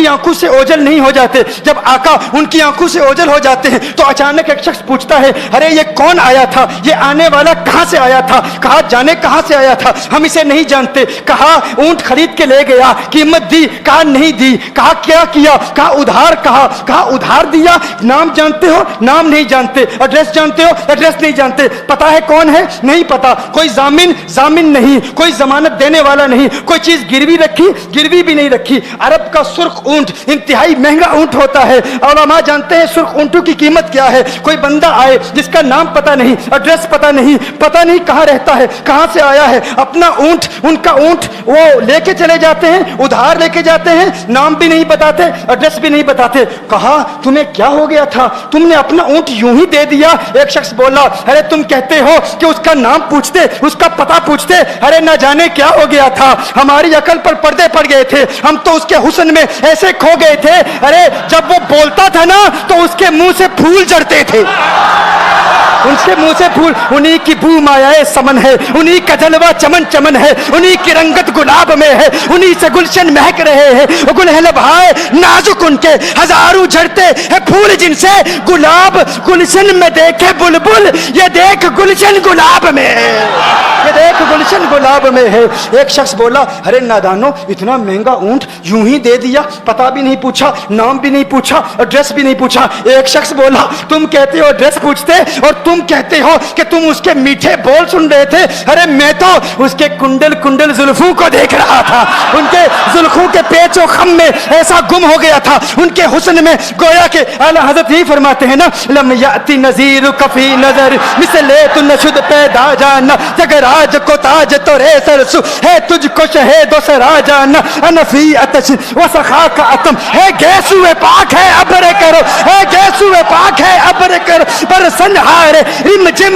अपनी आंखों से ओझल नहीं हो जाते। जब आका उनकी आंखों से ओझल हो जाते हैं तो अचानक एक शख्स पूछता है, अरे ये कौन आया था, ये आने वाला कहां से आया था? कहा जाने कहां से आया था, हम इसे नहीं जानते। कहा ऊंट खरीद के ले गया, कीमत दी, कहा नहीं दी। कहा क्या किया, कहा उधार, कहा उधार दिया। नाम जानते हो, नाम नहीं जानते। एड्रेस जानते हो, एड्रेस नहीं जानते। पता है कौन है, नहीं पता। कोई जामिन नहीं, कोई जमानत देने वाला नहीं। कोई चीज गिरवी रखी, गिरवी भी नहीं रखी। अरब का सुर्ख ऊंट इंतहाई महंगा ऊंट होता है। उलमा जानते हैं सुर्ख ऊंटों की कीमत क्या है। कोई बंदा आए जिसका नाम पता नहीं, एड्रेस पता नहीं कहां रहता है, कहां से आया है, अपना ऊंट, उनका ऊंट वो लेके चले जाते हैं, उधार लेके जाते हैं, नाम भी नहीं बताते, एड्रेस भी नहीं बताते। कहा तुम्हें क्या हो गया था, तुमने अपना ऊंट यूं ही दे दिया? एक शख्स बोला, अरे तुम कहते हो कि उसका नाम पूछते, उसका पता पूछते, अरे ना जाने क्या हो गया था, हमारी अकल पर पर्दे पड़ गए थे, हम तो उसके हुस्न में ऐसे खो गए थे। अरे जब वो बोलता था ना तो उसके मुंह से फूल झड़ते थे, उनके मुंह से फूल। उन्हीं की बू मायाए समन है, उन्हीं का जलवा चमन चमन है, उन्हीं की रंगत गुलाब में है, उन्हीं से गुलशन महक रहे हैं। गुलहल भाई नाजुक उनके हजारों झड़ते हैं फूल, जिनसे गुलाब गुलशन में देखे बुलबुल, ये देख गुलशन गुलाब में है, ये देख गुलशन गुलाब में है। एक शख्स बोला, अरे नादानो, इतना महंगा ऊंट यूं ही दे दिया, पता भी नहीं पूछा, नाम भी नहीं पूछा, एड्रेस भी नहीं पूछा। एक शख्स बोला, तुम कहते हो एड्रेस पूछते और तुम कहते हो कि तुम उसके मीठे बोल सुन रहे थे। अरे मैं तो उसके कुंडल कुंडल जुल्फों को देख रहा था, उनके जुल्फों के पेचो खम में ऐसा गुम हो गया था, उनके हुस्न में गोया के आला हजरत ही फरमाते हैं ना, लम याती नजीर कफी नजर मिसले तु नशुद पैदा जाना, जगराज को ताज तो रे सरसु है, तुझको शहेदो से राजाना, अनफी अतश व सखा का अतम है, गैसुए पाक है अबरे करो, है गैसुए पाक है अबरे करो, पर संहारे रिम जिम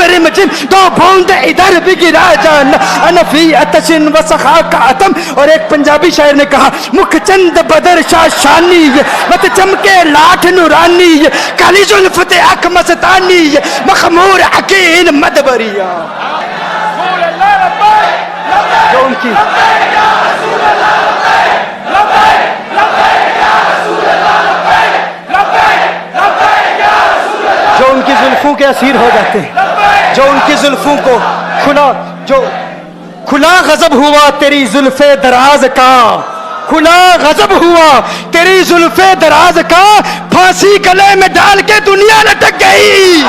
दो बूंद इधर भी गिरा जाना, अनफी अतशिन व सखा का अतम। और एक पंजाबी शायर ने कहा, मुख चंद बदर शाह शानी, मत चमके लाठ नुरानी, काली जुल्फते अख मस्तानी, मखमूर अकीन मदबरिया। जो उनकी जो उनकी जुल्फों के असीर हो जाते हैं, जो उनकी जुल्फों को खुला गजब हुआ तेरी जुल्फे दराज का, खुला गजब हुआ तेरी जुल्फे दराज का, फांसी गले में डाल के दुनिया लटक गई।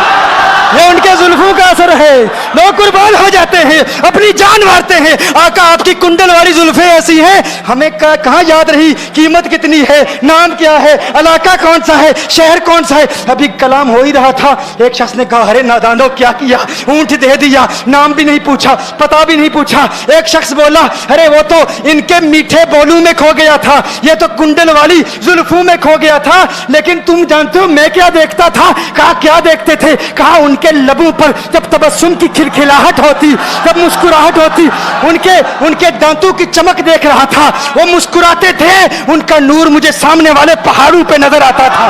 ये उनके जुल्फों का असर है, लोग कुर्बान हो जाते हैं, अपनी जान मारते हैं। आका आपकी कुंडल वाली जुल्फे ऐसी हैं, हमें कहाँ याद रही कीमत कितनी है, नाम क्या है, इलाका कौन सा है, शहर कौन सा है। अभी कलाम हो ही रहा था, एक शख्स ने कहा, अरे नादानो क्या किया, ऊंट दे दिया, नाम भी नहीं पूछा, पता भी नहीं पूछा। एक शख्स बोला, अरे वो तो इनके मीठे बोलू में खो गया था, ये तो कुंडल वाली जुल्फों में खो गया था। लेकिन तुम जानते हो मैं क्या देखता था? कहा क्या देखते थे? कहा उनके लबों पर जब तबस्सुम की खिलखिलाहट होती, जब मुस्कुराहट होती, उनके दांतों की चमक देख रहा था, वो मुस्कुराते थे, उनका नूर मुझे सामने वाले पहाड़ों पे नजर आता था,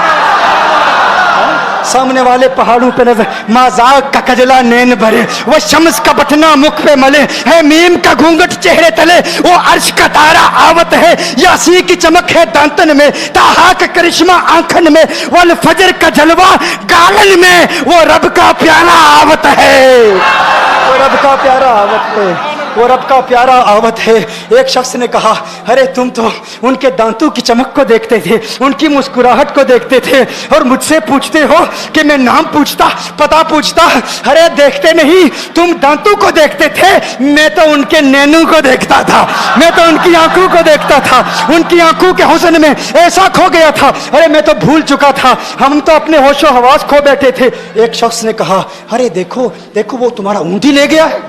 सामने वाले पहाड़ों पे नजर। माजाक का कजला नैन भरे, वो शम्स का बटना मुख पे मले, है मीम का घूंघट चेहरे तले, वो अर्श का तारा आवत है, यासी की चमक है दांतन में, ताहा का करिश्मा आंखन में, वल फजर का जलवा गालन में, वो रब का प्यारा आवत है, वो रब का प्यारा आवत है, वो रब का प्यारा आवत है। एक शख्स ने कहा, अरे तुम तो उनके दांतों की चमक को देखते थे, उनकी मुस्कुराहट को देखते थे, और मुझसे पूछते हो कि मैं नाम पूछता, पता पूछता। अरे देखते नहीं, तुम दांतों को देखते थे, मैं तो उनके नैनों को देखता था, मैं तो उनकी आंखों को देखता था, उनकी आंखों के हुस्न में ऐसा खो गया था, अरे मैं तो भूल चुका था, हम तो अपने होशो हवास खो बैठे थे। एक शख्स ने कहा, अरे देखो देखो, वो तुम्हारा ऊंट ही ले गया है,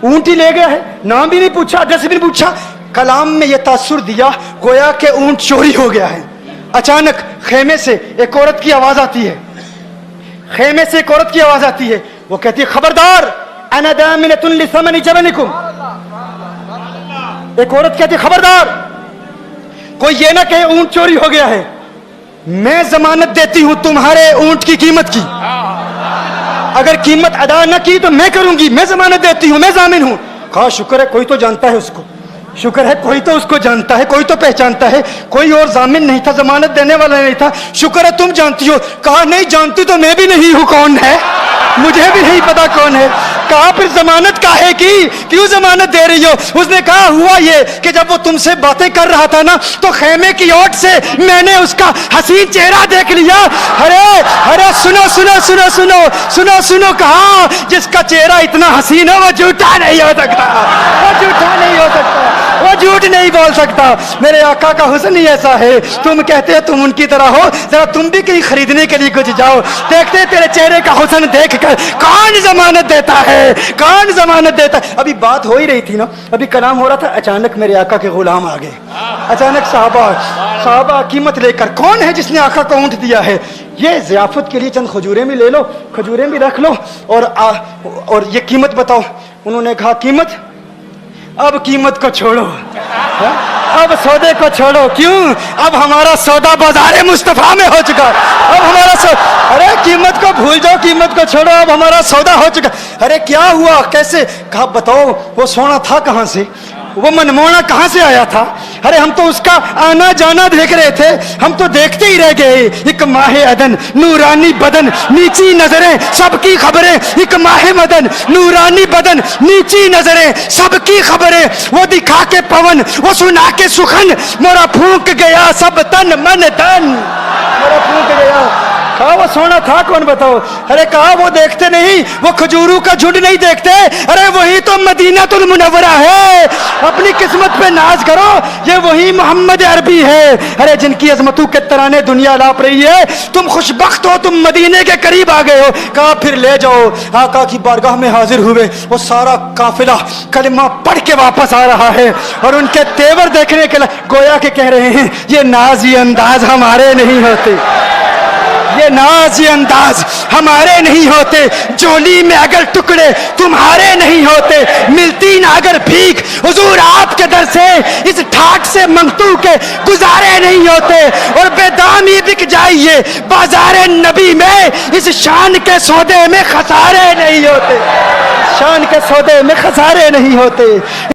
ऊंट ही ले गया है, नाम भी नहीं पूछा, एड्रेस भी नहीं पूछा। कलाम में यह तासुर दिया गोया के ऊंट चोरी हो गया है। अचानक खेमे से एक औरत की आवाज आती है, खेमे से एक औरत की आवाज आती है, वो कहती है, खबरदार, अना दामिनतुन लिसमनि जबनिकुम। एक औरत कहती है, खबरदार, कोई ये ना कहे ऊंट चोरी हो गया है, मैं जमानत देती हूं तुम्हारे ऊंट की कीमत की, अगर कीमत अदा न की तो मैं करूंगी, मैं जमानत देती हूं, मैं जामिन हूं। कहा शुक्र है कोई तो जानता है उसको। शुक्र है कोई तो उसको जानता है, कोई तो पहचानता है, कोई और जामिन नहीं था, जमानत देने वाला नहीं था। शुक्र है तुम जानती हो। कहा नहीं जानती तो मैं भी नहीं हूं, कौन है मुझे भी नहीं पता कौन है। कहा फिर जमानत काहे की, क्यों जमानत दे रही हो? उसने कहा हुआ ये कि जब वो तुमसे बातें कर रहा था ना तो खेमे की ओट से मैंने उसका हसीन चेहरा देख लिया। अरे अरे सुनो सुनो सुनो सुनो सुनो सुनो, कहा जिसका चेहरा इतना हसीन है वो झूठा नहीं हो सकता, वो झूठा नहीं हो सकता, वो झूठ नहीं बोल सकता। मेरे आका का हुस्न ही ऐसा है। तुम कहते हो तुम उनकी तरह हो, जरा तुम भी कहीं खरीदने के लिए कुछ जाओ, देखते तेरे चेहरे का हुस्न देखकर कौन जमानत देता है, कौन जमानत देता है। अभी बात हो ही रही थी ना, अभी कलाम हो रहा था, अचानक मेरे आका के गुलाम आ गए। अचानक साहबा कीमत लेकर, कौन है जिसने आका को ऊंट दिया है? ये ज़ियाफत के लिए चंद खजूरें भी ले लो, खजूरें भी रख लो, और ये कीमत बताओ। उन्होंने कहा कीमत, अब कीमत को छोड़ो, है? अब सौदे को छोड़ो। क्यों? अब हमारा सौदा बाजारे मुस्तफा में हो चुका। अब हमारा अरे कीमत को भूल जाओ, कीमत को छोड़ो, अब हमारा सौदा हो चुका। अरे क्या हुआ, कैसे? कहा बताओ वो सोना था कहां से, वो मनमोहना कहां से आया था? अरे हम तो उसका आना जाना देख रहे थे, हम तो देखते ही रह गए। एक माहे अदन नूरानी बदन नीची नजरें सबकी खबरें, एक माहे मदन नूरानी बदन नीची नजरें सबकी खबरें। वो दिखा के पवन, वो सुना के सुखन, मोरा फूंक गया सब तन मन धन, मोरा फूंक गया। कहा वो सोना था कौन बताओ? अरे कहा वो देखते नहीं, वो खजूरों का झुंड नहीं देखते, अरे वही तो मदीनातुल मुनव्वरा है। अपनी किस्मत पे नाज करो, ये वही मोहम्मद अरबी है। अरे जिनकी अजमतों के तराने दुनिया लाप रही है, तुम खुशबख्त हो, तुम मदीने के करीब आ गए हो। कहा फिर ले जाओ। आका की बारगाह में हाजिर हुए, वो सारा काफिला कलिमा पढ़ के वापस आ रहा है, और उनके तेवर देखने के लिए गोया के कह रहे हैं ये नाज ये अंदाज हमारे नहीं होते, ये नाज ये अंदाज हमारे नहीं होते। जोली में अगर टुकड़े तुम्हारे नहीं होते, मिलती ना अगर भीख हुजूर आपके दर से, इस ठाट से मंगतू के गुजारे नहीं होते। और बेदामी बिक जाइए बाजारे नबी में, इस शान के सौदे में खसारे नहीं होते, शान के सौदे में खसारे नहीं होते।